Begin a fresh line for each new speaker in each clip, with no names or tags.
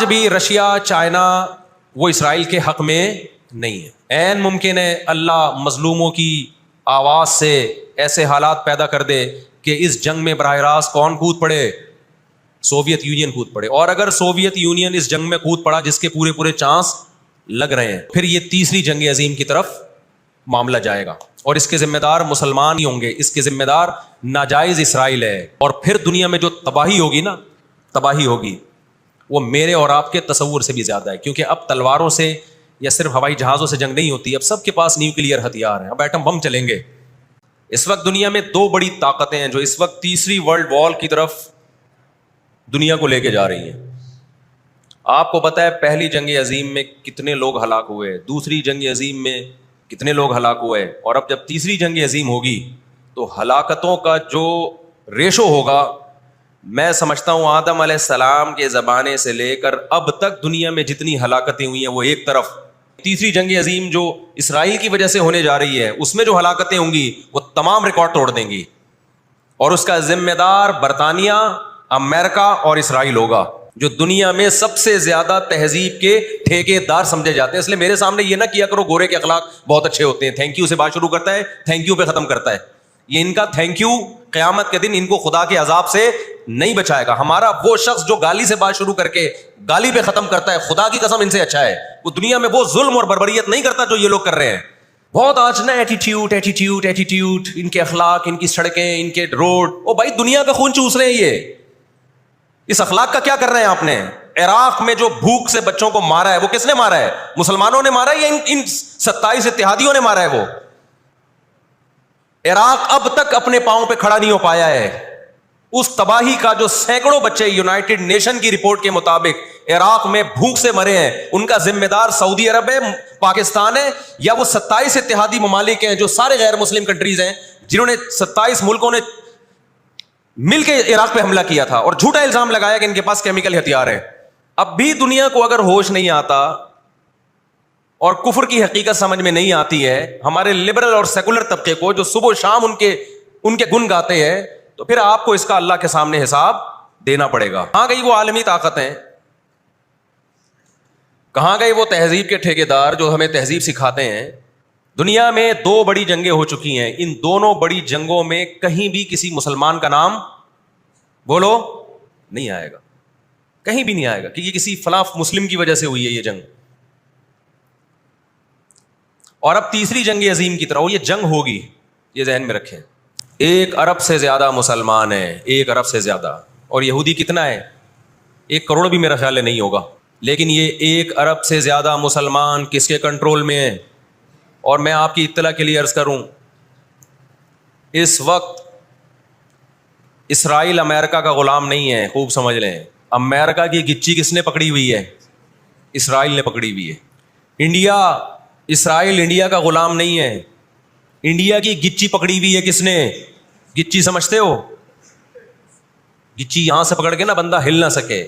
آج بھی Russia China وہ اسرائیل کے حق میں نہیں ہے. عین ممکن ہے اللہ مظلوموں کی آواز سے ایسے حالات پیدا کر دے کہ اس جنگ میں براہ راست کون کود پڑے؟ سوویت یونین کود پڑے. اور اگر سوویت یونین اس جنگ میں کود پڑا جس کے پورے چانس لگ رہے ہیں, پھر یہ تیسری جنگ عظیم کی طرف معاملہ جائے گا, اور اس کے ذمہ دار مسلمان ہی ہوں گے, اس کے ذمہ دار ناجائز اسرائیل ہے. اور پھر دنیا میں جو تباہی ہوگی وہ میرے اور آپ کے تصور سے بھی زیادہ ہے, کیونکہ اب تلواروں سے یا صرف ہوائی جہازوں سے جنگ نہیں ہوتی, اب سب کے پاس نیوکلیئر ہتھیار ہیں, اب ایٹم بم چلیں گے. اس وقت دنیا میں دو بڑی طاقتیں ہیں جو اس وقت تیسری ورلڈ وار کی طرف دنیا کو لے کے جا رہی ہیں. آپ کو پتا ہے پہلی جنگ عظیم میں کتنے لوگ ہلاک ہوئے, دوسری جنگ عظیم میں کتنے لوگ ہلاک ہوئے, اور اب جب تیسری جنگ عظیم ہوگی تو ہلاکتوں کا جو ریشو ہوگا, میں سمجھتا ہوں آدم علیہ السلام کے زمانے سے لے کر اب تک دنیا میں جتنی ہلاکتیں ہوئی ہیں وہ ایک طرف, تیسری جنگ عظیم جو اسرائیل کی وجہ سے ہونے جا رہی ہے اس میں جو ہلاکتیں ہوں گی وہ تمام ریکارڈ توڑ دیں گی, اور اس کا ذمہ دار برطانیہ, امریکہ اور اسرائیل ہوگا, جو دنیا میں سب سے زیادہ تہذیب کے ٹھیکے دار سمجھے جاتے ہیں. اس لیے میرے سامنے یہ نہ کیا کرو گورے کے اخلاق بہت اچھے ہوتے ہیں, تھینک یو سے بات شروع کرتا ہے, تھینک یو پہ ختم کرتا ہے. یہ ان کا تھینک یو قیامت کے دن ان کو خدا کے عذاب سے نہیں بچائے گا. ہمارا وہ شخص جو گالی سے بات شروع کر کے گالی پہ ختم کرتا ہے, خدا کی قسم ان سے اچھا ہے. وہ دنیا میں وہ ظلم اور بربریت نہیں کرتا جو یہ لوگ کر رہے ہیں. بہت آج نا ایٹیٹیوڈ, ان کے اخلاق, ان کی سڑکیں, ان کے روڈ, او بھائی دنیا کا خون چوس رہے ہیں یہ. اس اخلاق کا کیا کر رہے ہیں آپ نے؟ عراق میں جو بھوک سے بچوں کو مارا ہے وہ کس نے مارا ہے؟ مسلمانوں نے مارا ہے یا ان 27 اتحادیوں نے مارا ہے؟ وہ عراق اب تک اپنے پاؤں پہ کھڑا نہیں ہو پایا ہے. اس تباہی کا جو سینکڑوں بچے یونائٹڈ نیشن کی رپورٹ کے مطابق عراق میں بھوک سے مرے ہیں, ان کا ذمہ دار سعودی عرب ہے, پاکستان ہے, یا وہ 27 اتحادی ممالک ہیں جو سارے غیر مسلم کنٹریز ہیں جنہوں نے 27 ملکوں نے مل کے عراق پہ حملہ کیا تھا اور جھوٹا الزام لگایا کہ ان کے پاس کیمیکل ہتھیار ہے. اب بھی دنیا کو اگر ہوش نہیں آتا اور کفر کی حقیقت سمجھ میں نہیں آتی ہے, ہمارے لبرل اور سیکولر طبقے کو جو صبح و شام ان کے گن گاتے ہیں, تو پھر آپ کو اس کا اللہ کے سامنے حساب دینا پڑے گا. کہاں گئی وہ عالمی طاقتیں, کہاں گئے وہ تہذیب کے ٹھیکیدار جو ہمیں تہذیب سکھاتے ہیں؟ دنیا میں 2 بڑی جنگیں ہو چکی ہیں, ان دونوں بڑی جنگوں میں کہیں بھی کسی مسلمان کا نام بولو نہیں آئے گا, کہیں بھی نہیں آئے گا کہ یہ کسی فلاں مسلم کی وجہ سے ہوئی ہے یہ جنگ. اور اب تیسری جنگ عظیم کی طرح یہ جنگ ہوگی, یہ ذہن میں رکھیں. 1 ارب سے زیادہ مسلمان ہیں, 1 ارب سے زیادہ, اور یہودی کتنا ہے؟ 1 کروڑ بھی میرا خیال ہے نہیں ہوگا. لیکن یہ 1 ارب سے زیادہ مسلمان کس کے کنٹرول میں ہیں؟ اور میں آپ کی اطلاع کے لیے عرض کروں, اس وقت اسرائیل امریکہ کا غلام نہیں ہے, خوب سمجھ لیں. امریکہ کی گچی کس نے پکڑی ہوئی ہے؟ اسرائیل نے پکڑی ہوئی ہے. اسرائیل انڈیا کا غلام نہیں ہے, انڈیا کی گچی پکڑی ہوئی ہے کس نے؟ گچی سمجھتے ہو؟ گچی یہاں سے پکڑ کے نا بندہ ہل نہ سکے.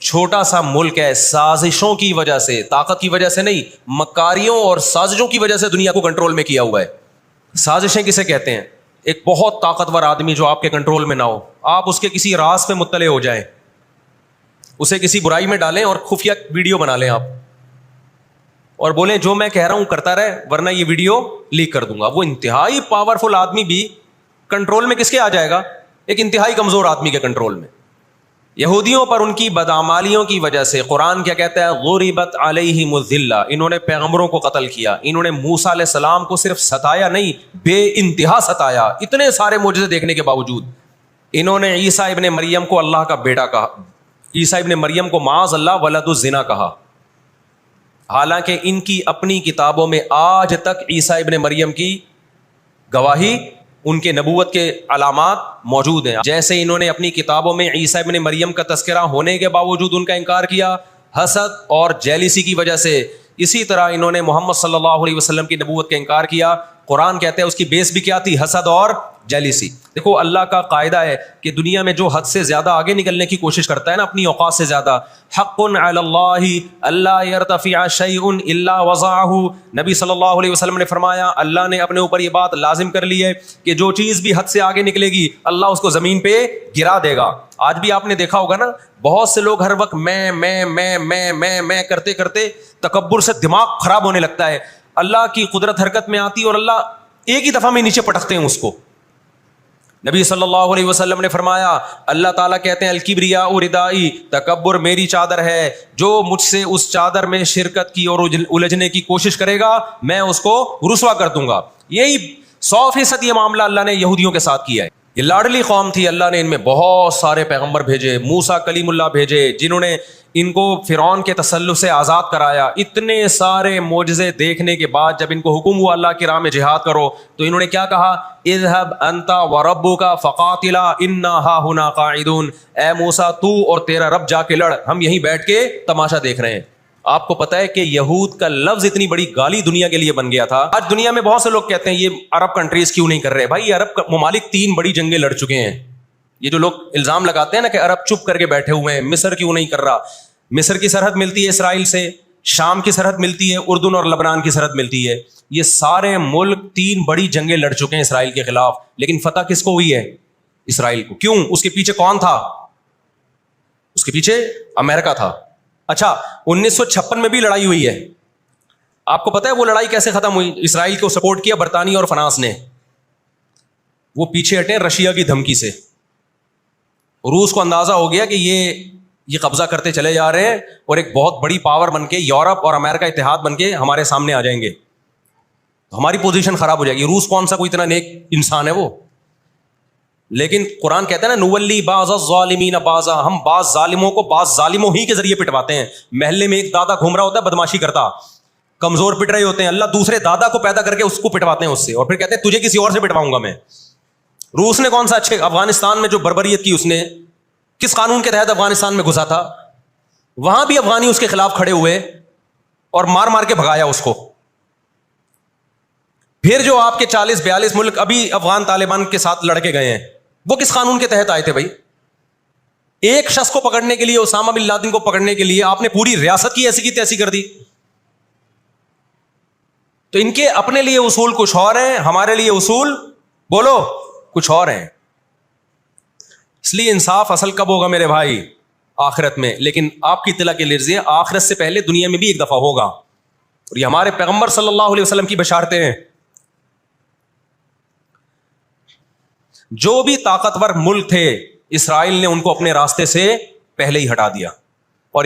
چھوٹا سا ملک ہے, سازشوں کی وجہ سے, طاقت کی وجہ سے نہیں, مکاریوں اور سازشوں کی وجہ سے دنیا کو کنٹرول میں کیا ہوا ہے. سازشیں کسے کہتے ہیں؟ ایک بہت طاقتور آدمی جو آپ کے کنٹرول میں نہ ہو, آپ اس کے کسی راز پہ مطلع ہو جائیں, اسے کسی برائی میں ڈالیں اور خفیہ ویڈیو بنا لیں آپ, اور بولیں جو میں کہہ رہا ہوں کرتا رہے ورنہ یہ ویڈیو لیک کر دوں گا. وہ انتہائی پاورفل آدمی بھی کنٹرول میں کس کے آ جائے گا؟ ایک انتہائی کمزور آدمی کے کنٹرول میں. یہودیوں پر ان کی بدعمالیوں کی وجہ سے قرآن کیا کہتا ہے؟ غربت علیہم الذلہ, انہوں نے پیغمبروں کو قتل کیا, انہوں نے موسیٰ علیہ السلام کو صرف ستایا نہیں بے انتہا ستایا. اتنے سارے معجزے دیکھنے کے باوجود انہوں نے عیسیٰ ابن مریم کو اللہ کا بیٹا کہا, عیسیٰ ابن مریم کو معاذ اللہ ولد الزنا کہا, حالانکہ ان کی اپنی کتابوں میں آج تک عیسیٰ ابن مریم کی گواہی, ان کے نبوت کے علامات موجود ہیں. جیسے انہوں نے اپنی کتابوں میں عیسیٰ ابن مریم کا تذکرہ ہونے کے باوجود ان کا انکار کیا حسد اور جیلیسی کی وجہ سے, اسی طرح انہوں نے محمد صلی اللہ علیہ وسلم کی نبوت کا انکار کیا قرآن کہتا ہے اس کی بیس بھی کیا تھی؟ حسد اور جیلیسی. دیکھو اللہ کا قاعدہ ہے کہ دنیا میں جو حد سے زیادہ آگے نکلنے کی کوشش کرتا ہے نا اپنی اوقات سے زیادہ، حق علی اللہ اللہ یرتفع شیء الا وضعہ. نبی صلی اللہ علیہ وسلم نے فرمایا اللہ نے اپنے اوپر یہ بات لازم کر لی ہے کہ جو چیز بھی حد سے آگے نکلے گی اللہ اس کو زمین پہ گرا دے گا. آج بھی آپ نے دیکھا ہوگا نا بہت سے لوگ ہر وقت میں کرتے کرتے تکبر سے دماغ خراب ہونے لگتا ہے. اللہ کی قدرت حرکت میں آتی اور اللہ ایک ہی دفعہ میں نیچے پٹکتے ہیں اس کو. نبی صلی اللہ علیہ وسلم نے فرمایا اللہ تعالیٰ کہتے ہیں الکبریاء ردائی، تکبر میری چادر ہے، جو مجھ سے اس چادر میں شرکت کی اور الجھنے کی کوشش کرے گا میں اس کو رسوا کر دوں گا. یہی 100% یہ معاملہ اللہ نے یہودیوں کے ساتھ کیا ہے. یہ لاڈلی قوم تھی، اللہ نے ان میں بہت سارے پیغمبر بھیجے، موسیٰ کلیم اللہ بھیجے جنہوں نے ان کو فرعون کے تسلط سے آزاد کرایا. اتنے سارے معجزے دیکھنے کے بعد جب ان کو حکم ہوا اللہ کی راہ میں جہاد کرو تو انہوں نے کیا کہا؟ اذهب انت وربک فقاتلا انا ہاہنا قاعدون. اے موسیٰ تو اور تیرا رب جا کے لڑ، ہم یہیں بیٹھ کے تماشا دیکھ رہے ہیں. آپ کو پتا ہے کہ یہود کا لفظ اتنی بڑی گالی دنیا کے لیے بن گیا تھا. آج دنیا میں بہت سے لوگ کہتے ہیں یہ عرب کنٹریز کیوں نہیں کر رہے. بھائی عرب ممالک 3 بڑی جنگیں لڑ چکے ہیں. یہ جو لوگ الزام لگاتے ہیں نا کہ عرب چپ کر کے بیٹھے ہوئے ہیں، مصر کیوں نہیں کر رہا. مصر کی سرحد ملتی ہے اسرائیل سے، شام کی سرحد ملتی ہے، اردن اور لبنان کی سرحد ملتی ہے. یہ سارے ملک 3 بڑی جنگیں لڑ چکے ہیں اسرائیل کے خلاف، لیکن فتح کس کو ہوئی ہے؟ اسرائیل کو. کیوں؟ اس کے پیچھے کون تھا؟ اس کے پیچھے امریکہ تھا. اچھا 1956 میں بھی لڑائی ہوئی ہے. آپ کو پتا ہے وہ لڑائی کیسے ختم ہوئی؟ اسرائیل کو سپورٹ کیا برطانیہ اور فرانس نے. وہ پیچھے ہٹے رشیا کی دھمکی سے. روس کو اندازہ ہو گیا کہ یہ قبضہ کرتے چلے جا رہے ہیں اور ایک بہت بڑی پاور بن کے یورپ اور امریکہ اتحاد بن کے ہمارے سامنے آ جائیں گے، ہماری پوزیشن خراب ہو جائے گی. روس کون سا کوئی اتنا نیک انسان ہے وہ؟ لیکن قرآن کہتا ہے نا نولی بعض الظالمین بعضا، ہم بعض ظالموں کو بعض ظالموں ہی کے ذریعے پٹواتے ہیں. محلے میں ایک دادا گھوم رہا ہوتا ہے بدماشی کرتا، کمزور پٹ رہے ہوتے ہیں، اللہ دوسرے دادا کو پیدا کر کے اس کو پٹواتے ہیں اس سے، اور پھر کہتے ہیں تجھے کسی اور سے پٹواؤں گا میں. روس نے کون سا اچھے افغانستان میں جو بربریت کی اس نے کس قانون کے تحت افغانستان میں گھسا تھا؟ وہاں بھی افغانی اس کے خلاف کھڑے ہوئے اور مار مار کے بھگایا اس کو. پھر جو آپ کے 40-42 ملک ابھی افغان طالبان کے ساتھ لڑ کے گئے ہیں وہ کس قانون کے تحت آئے تھے بھائی؟ ایک شخص کو پکڑنے کے لیے، اسامہ بن لادن کو پکڑنے کے لیے آپ نے پوری ریاست کی ایسی کی تیسی کر دی. تو ان کے اپنے لیے اصول کچھ اور ہیں، ہمارے لیے اصول بولو کچھ اور ہیں. اس لیے انصاف اصل کب ہوگا میرے بھائی؟ آخرت میں. لیکن آپ کی اطلاع کے لیے آخرت سے پہلے دنیا میں بھی ایک دفعہ ہوگا، اور یہ ہمارے پیغمبر صلی اللہ علیہ وسلم کی بشارتیں ہیں. جو بھی طاقتور ملک تھے اسرائیل نے ان کو اپنے راستے سے پہلے ہی ہٹا دیا. اور